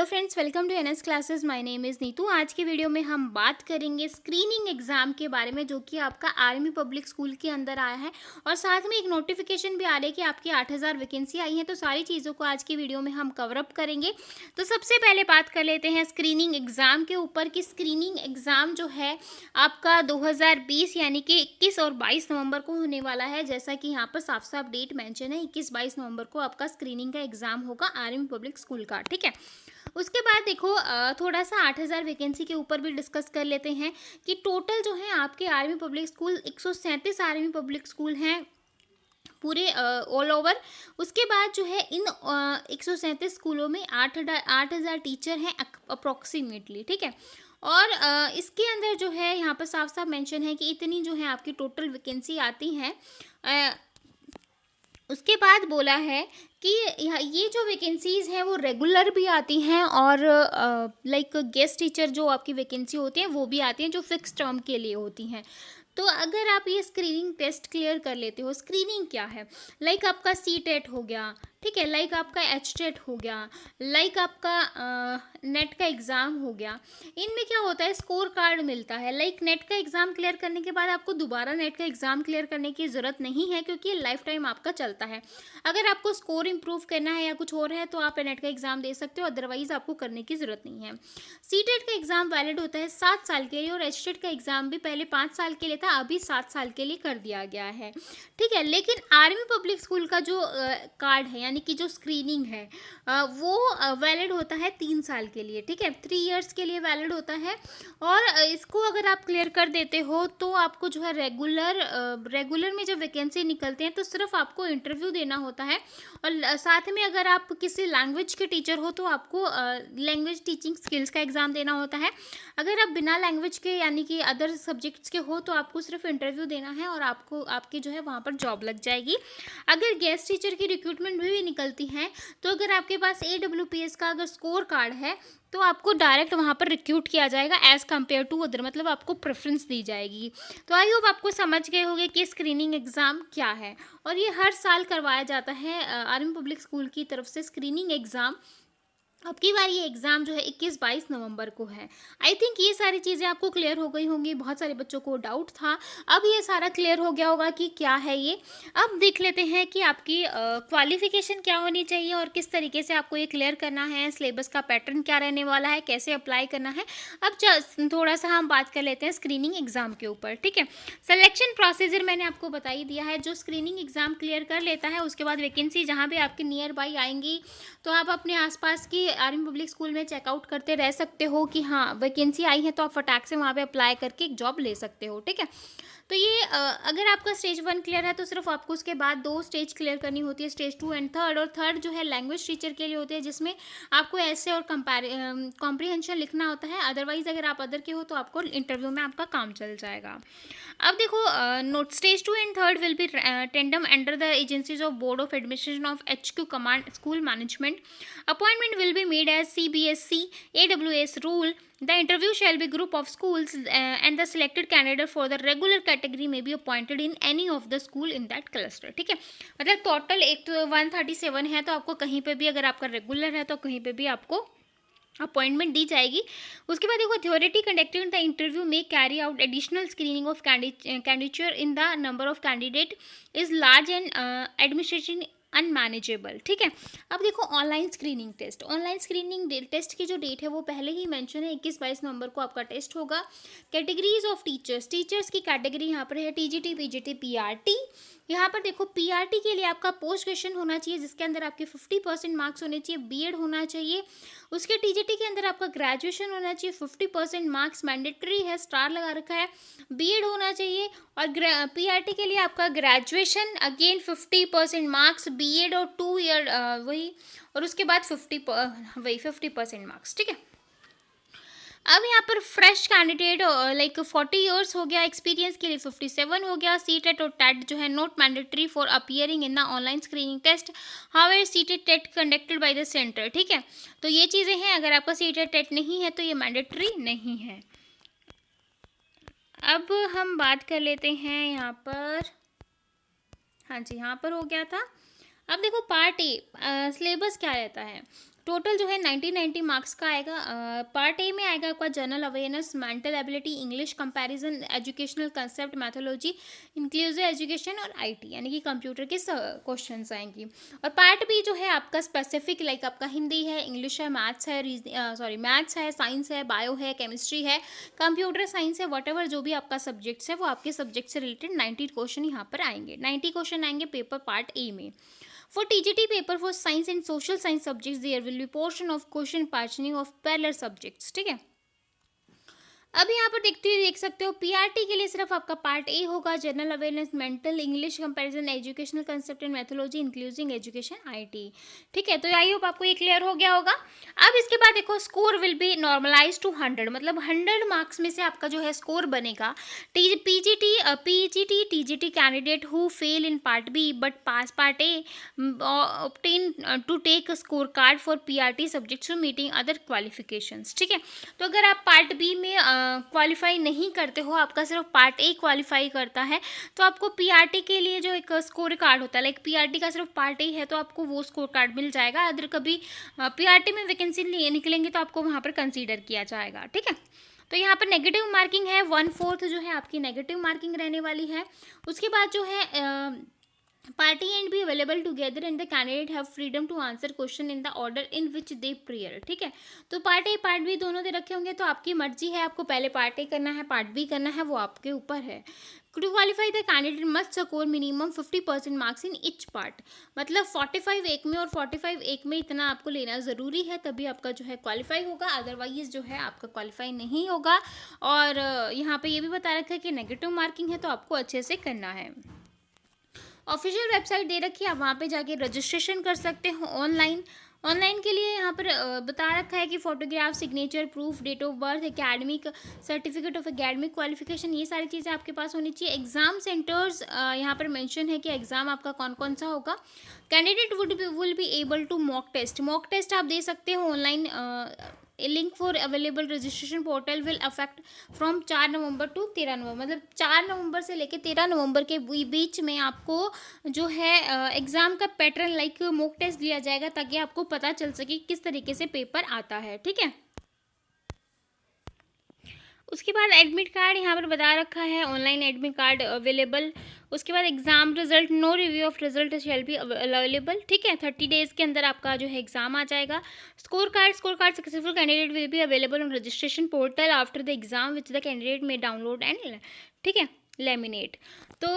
Hello friends, welcome to NS classes. My name is Neetu. आज की video में हम बात करेंगे स्क्रीनिंग एग्ज़ाम के बारे में, जो कि आपका आर्मी पब्लिक स्कूल के अंदर आया है और साथ में एक नोटिफिकेशन भी आ रही है कि आपकी 8000 वैकेंसी आई है। तो सारी चीज़ों को आज की वीडियो में हम कवर अप करेंगे। तो सबसे पहले बात कर लेते हैं स्क्रीनिंग एग्ज़ाम के ऊपर कि स्क्रीनिंग एग्ज़ाम जो है आपका 2020 यानी कि 21 और 22 नवंबर को होने वाला है। जैसा कि यहाँ पर साफ साफ डेट मेंशन है, 21-22 नवंबर को आपका स्क्रीनिंग का एग्ज़ाम होगा आर्मी पब्लिक स्कूल का। ठीक है, उसके बाद देखो थोड़ा सा 8000 वैकेंसी के ऊपर भी डिस्कस कर लेते हैं कि टोटल जो है आपके army public school 137 army public school हैं पूरे ऑल ओवर। उसके बाद जो है इन 137 स्कूलों में 8,000 टीचर हैं अप्रोक्सीमेटली। ठीक है, और इसके अंदर जो है यहाँ पर साफ साफ मेंशन है कि इतनी जो है आपकी टोटल वैकेंसी आती हैं। उसके बाद बोला है कि ये जो वैकेंसीज़ हैं वो रेगुलर भी आती हैं और लाइक गेस्ट टीचर जो आपकी वैकेंसी होती हैं वो भी आती हैं, जो फिक्स टर्म के लिए होती हैं। तो अगर आप ये स्क्रीनिंग टेस्ट क्लियर कर लेते हो, स्क्रीनिंग क्या है, लाइक आपका सी टेट हो गया, ठीक है, लाइक आपका एच टेट हो गया, लाइक आपका नेट का एग्ज़ाम हो गया। इनमें क्या होता है, स्कोर कार्ड मिलता है। लाइक नेट का एग्ज़ाम क्लियर करने के बाद आपको दोबारा नेट का एग्ज़ाम क्लियर करने की ज़रूरत नहीं है, क्योंकि ये लाइफ टाइम आपका चलता है। अगर आपको स्कोर इंप्रूव करना है या कुछ और है तो आप नेट का एग्ज़ाम दे सकते हो, अदरवाइज़ आपको करने की ज़रूरत नहीं है। सी टेट का एग्ज़ाम वैलिड होता है 7 साल के लिए और एच टेट का एग्ज़ाम भी पहले 5 साल के लिए था, अभी 7 साल के लिए कर दिया गया है। ठीक है, लेकिन आर्मी पब्लिक स्कूल का जो कार्ड है यानी कि जो स्क्रीनिंग है वो वैलिड होता है 3 साल के लिए। ठीक है, 3 इयर्स के लिए वैलिड होता है और इसको अगर आप क्लियर कर देते हो तो आपको जो है रेगुलर में जब वैकेंसी निकलते हैं तो सिर्फ आपको इंटरव्यू देना होता है। और साथ में अगर आप किसी लैंग्वेज के टीचर हो तो आपको लैंग्वेज टीचिंग स्किल्स का एग्ज़ाम देना होता है। अगर आप बिना लैंग्वेज के यानी कि अदर सब्जेक्ट्स के हो तो आपको सिर्फ इंटरव्यू देना है और आपको आपकी जो है वहाँ पर जॉब लग जाएगी। अगर गेस्ट टीचर की रिक्रूटमेंट भी निकलती हैं तो अगर आपके पास AWPS का अगर स्कोर कार्ड है तो आपको डायरेक्ट वहाँ पर रिक्रूट किया जाएगा एज़ कम्पेयर टू अदर, मतलब आपको प्रेफरेंस दी जाएगी। तो आई होप आपको समझ गए होंगे कि स्क्रीनिंग एग्ज़ाम क्या है और ये हर साल करवाया जाता है आर्मी पब्लिक स्कूल की तरफ से स्क्रीनिंग एग्ज़ाम। अब की बार ये एग्ज़ाम जो है 21-22 नवंबर को है। आई थिंक ये सारी चीज़ें आपको क्लियर हो गई होंगी। बहुत सारे बच्चों को डाउट था, अब ये सारा क्लियर हो गया होगा कि क्या है ये। अब देख लेते हैं कि आपकी क्वालिफ़िकेशन क्या होनी चाहिए और किस तरीके से आपको ये क्लियर करना है, सिलेबस का पैटर्न क्या रहने वाला है, कैसे अप्लाई करना है। अब थोड़ा सा हम बात कर लेते हैं स्क्रीनिंग एग्ज़ाम के ऊपर। ठीक है, सिलेक्शन प्रोसीजर मैंने आपको बता ही दिया है। जो स्क्रीनिंग एग्ज़ाम क्लियर कर लेता है उसके बाद वैकेंसी जहाँ भी आपके नियर बाई आएंगी तो आप अपने आसपास की आर्मी पब्लिक स्कूल में चेकआउट करते रह सकते हो कि हाँ वैकेंसी आई है, तो आप फटाक से वहाँ पे अप्लाई करके एक जॉब ले सकते हो। ठीक है, तो ये अगर आपका स्टेज 1 क्लियर है तो सिर्फ आपको उसके बाद 2 स्टेज क्लियर करनी होती है, स्टेज 2 एंड थर्ड। और थर्ड जो है लैंग्वेज टीचर के लिए होती है, जिसमें आपको ऐसे और कॉम्प्रीहेंशन लिखना होता है। अदरवाइज अगर आप अदर के हो तो आपको इंटरव्यू में आपका काम चल जाएगा। अब देखो, note stage 2 and third will be tandem under the agencies of board of administration of HQ command school management. Appointment will be made as CBSC AWS rule. The interview shall be group of schools and the selected candidate for the regular category may be appointed in any of the school in that cluster. ठीक है, मतलब total एक तो 137 है, तो आपको कहीं पे भी अगर आपका रेगुलर है तो कहीं पे भी आपको अपॉइंटमेंट दी जाएगी। उसके बाद देखो, authority conducting the interview may carry out additional screening of candidature in the number of candidate is large and administration unmanageable. ठीक है, अब देखो online screening test. Online screening test की जो डेट है वो पहले ही मेंशन है, 21-22 नवंबर को आपका टेस्ट होगा। कैटेगरीज ऑफ टीचर्स की कैटेगरी यहाँ पर है TGT PGT PRT। यहाँ पर देखो PRT के लिए आपका पोस्ट ग्रेजुएशन होना चाहिए जिसके अंदर आपके 50% मार्क्स होने चाहिए, BEd होना चाहिए। उसके TGT के अंदर आपका ग्रेजुएशन होना चाहिए, 50% मार्क्स मैंडेटरी है, स्टार लगा रखा है, BEd होना चाहिए। और PRT के लिए आपका ग्रेजुएशन अगेन 50% मार्क्स, BEd और 2 ईयर वही, और उसके बाद 50% मार्क्स। ठीक है, अब यहाँ पर फ्रेश कैंडिडेट लाइक 40 ईयर्स हो गया, एक्सपीरियंस के लिए 57 हो गया। CTET और TET जो है not mandatory for appearing in the online screening test, however CTET TET conducted by the centre. ठीक है, तो ये चीज़ें हैं, अगर आपका CTET TET नहीं है तो ये मैंडेटरी नहीं है। अब हम बात कर लेते हैं यहाँ पर, हाँ जी यहाँ पर हो गया था। अब देखो पार्ट ए, सिलेबस क्या रहता है। टोटल जो है 90 मार्क्स का आएगा। पार्ट ए में आएगा आपका general awareness, mental ability, English comparison, educational concept, methodology, inclusive education और आईटी, यानी कि कंप्यूटर के क्वेश्चंस आएंगी। और पार्ट बी जो है आपका स्पेसिफिक, लाइक आपका हिंदी है, इंग्लिश है, मैथ्स है, मैथ्स है, साइंस है, बायो है, केमिस्ट्री है, कंप्यूटर साइंस है, वॉटएवर जो भी आपका सब्जेक्ट्स है वो आपके सब्जेक्ट से रिलेटेड 90 क्वेश्चन यहाँ पर आएंगे। 90 क्वेश्चन आएंगे पेपर पार्ट ए में। For TGT paper for science and social science subjects, there will be portion of question partitioning of parallel subjects, ठीक है। अब यहाँ पर देख सकते हो पीआरटी के लिए सिर्फ आपका पार्ट ए होगा, general awareness, mental, English comparison, educational concept and methodology, inclusive education, IT, ठीक है। तो आई होप आपको ये क्लियर हो गया होगा। अब इसके बाद देखो score will be normalize to 100, मतलब 100 मार्क्स में से आपका जो है स्कोर बनेगा। PGT TGT candidate who fail in part B but pass part A obtain to take score card for PRT subjects meeting other qualifications, ठीक है। तो अगर आप पार्ट बी में क्वालिफाई नहीं करते हो, आपका सिर्फ पार्ट ए क्वालिफाई करता है, तो आपको पीआरटी के लिए जो एक स्कोर कार्ड होता है, लाइक पीआरटी का सिर्फ पार्ट ए है तो आपको वो स्कोर कार्ड मिल जाएगा। अगर कभी पीआरटी में वैकेंसी निकलेंगे तो आपको वहाँ पर कंसीडर किया जाएगा, ठीक है। तो यहाँ पर नेगेटिव मार्किंग है, 1/4 जो है आपकी नेगेटिव मार्किंग रहने वाली है। उसके बाद जो है party and be available together and the candidate have freedom to answer question in the order in which they prior, ठीक है। तो पार्ट ए पार्ट बी दोनों दे रखे होंगे, तो आपकी मर्जी है, आपको पहले पार्ट ए करना है, पार्ट बी करना है, वो आपके ऊपर है। To qualify the candidate must score minimum 50% marks in each part, मतलब 45 एक में और 45 एक में इतना आपको लेना ज़रूरी है, तभी आपका जो है क्वालिफाई होगा, अदरवाइज जो है आपका क्वालिफाई नहीं होगा। और यहाँ पे ये भी बता रखा है कि नेगेटिव मार्किंग है तो आपको अच्छे से करना है। ऑफिशियल वेबसाइट दे रखी है, आप वहाँ पे जाके रजिस्ट्रेशन कर सकते हो ऑनलाइन। ऑनलाइन के लिए यहाँ पर बता रखा है कि photograph, signature, proof, date of birth, academic certificate of academic qualification, ये सारी चीज़ें आपके पास होनी चाहिए। एग्जाम सेंटर्स यहाँ पर मेंशन है कि एग्ज़ाम आपका कौन कौन सा होगा। Candidate will be able to mock test आप दे सकते हो online. Link for available registration portal will affect from 4 November to 13 November, मतलब 4 नवंबर से लेकर 13 नवंबर के बीच में आपको जो है एग्ज़ाम का पैटर्न लाइक मॉक टेस्ट दिया जाएगा, ताकि आपको पता चल सके किस तरीके से पेपर आता है, ठीक है। उसके बाद एडमिट कार्ड यहाँ पर बता रखा है, ऑनलाइन एडमिट कार्ड अवेलेबल। उसके बाद exam result, no review of result shall be available, ठीक है। 30 डेज़ के अंदर आपका जो है एग्जाम आ जाएगा। Score card successful candidate will be available on registration portal after the exam which the candidate में डाउनलोड एंड, ठीक है, लेमिनेट। तो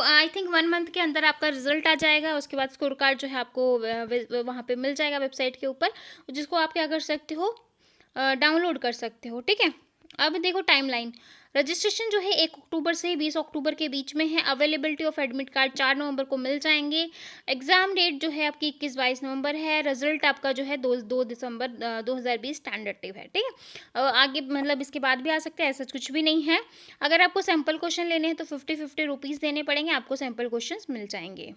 आई थिंक 1 मंथ के अंदर आपका रिजल्ट आ जाएगा। उसके बाद स्कोर कार्ड जो है आपको वहाँ पे मिल जाएगा वेबसाइट के ऊपर, जिसको आप क्या कर सकते हो, डाउनलोड कर सकते हो, ठीक है। अब देखो टाइमलाइन, रजिस्ट्रेशन जो है 1 अक्टूबर से 20 अक्टूबर के बीच में है। अवेलेबिलिटी ऑफ एडमिट कार्ड 4 नवंबर को मिल जाएंगे। एग्जाम डेट जो है आपकी 21-22 नवंबर है। रिजल्ट आपका जो है 2 दिसंबर 2020 टेंटेटिव है, ठीक है। आगे मतलब इसके बाद भी आ सकते हैं, ऐसा कुछ भी नहीं है। अगर आपको सैम्पल क्वेश्चन लेने हैं तो 50 रुपीज़ देने पड़ेंगे, आपको सैम्पल क्वेश्चन मिल जाएंगे।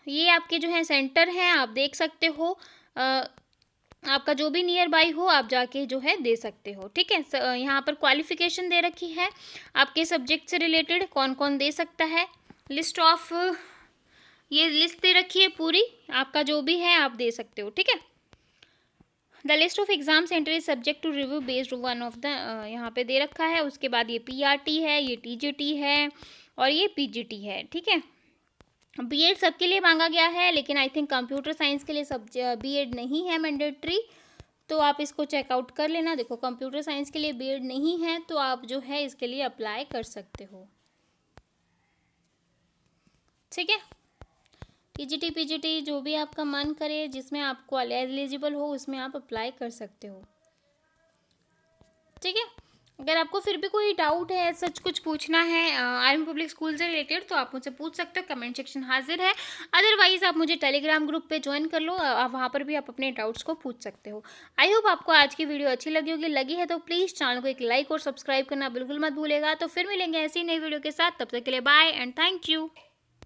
ये आपके जो है सेंटर हैं, आप देख सकते हो। आपका जो भी नियर बाई हो आप जाके जो है दे सकते हो, ठीक है। यहाँ पर क्वालिफिकेशन दे रखी है, आपके सब्जेक्ट से रिलेटेड कौन कौन दे सकता है। लिस्ट ऑफ, ये लिस्ट दे रखी है पूरी, आपका जो भी है आप दे सकते हो, ठीक है। The list of exam centre is subject to review based one of the, यहाँ पे दे रखा है। उसके बाद ये पीआरटी है, ये टीजीटी है और ये पीजीटी है, ठीक है। बीएड सबके लिए मांगा गया है, लेकिन आई थिंक कंप्यूटर साइंस के लिए सब बीएड नहीं है मैंडेटरी, तो आप इसको चेकआउट कर लेना। देखो कंप्यूटर साइंस के लिए बीएड नहीं है, तो आप जो है इसके लिए अप्लाई कर सकते हो, ठीक है। टीजीटी पीजीटी जो भी आपका मन करे, जिसमें आपको एलिजिबल हो उसमें आप अप्लाई कर सकते हो, ठीक है। अगर आपको फिर भी कोई डाउट है, सच कुछ पूछना है आर्मी पब्लिक स्कूल से रिलेटेड, तो आप मुझसे पूछ सकते हो, कमेंट सेक्शन हाजिर है। अदरवाइज आप मुझे टेलीग्राम ग्रुप पे ज्वाइन कर लो, वहाँ पर भी आप अपने डाउट्स को पूछ सकते हो। आई होप आपको आज की वीडियो अच्छी लगी होगी। लगी है तो प्लीज़ चैनल को एक लाइक और सब्सक्राइब करना बिल्कुल मत भूलेगा। तो फिर मिलेंगे ऐसी नई वीडियो के साथ, तब तक के लिए बाय एंड थैंक यू।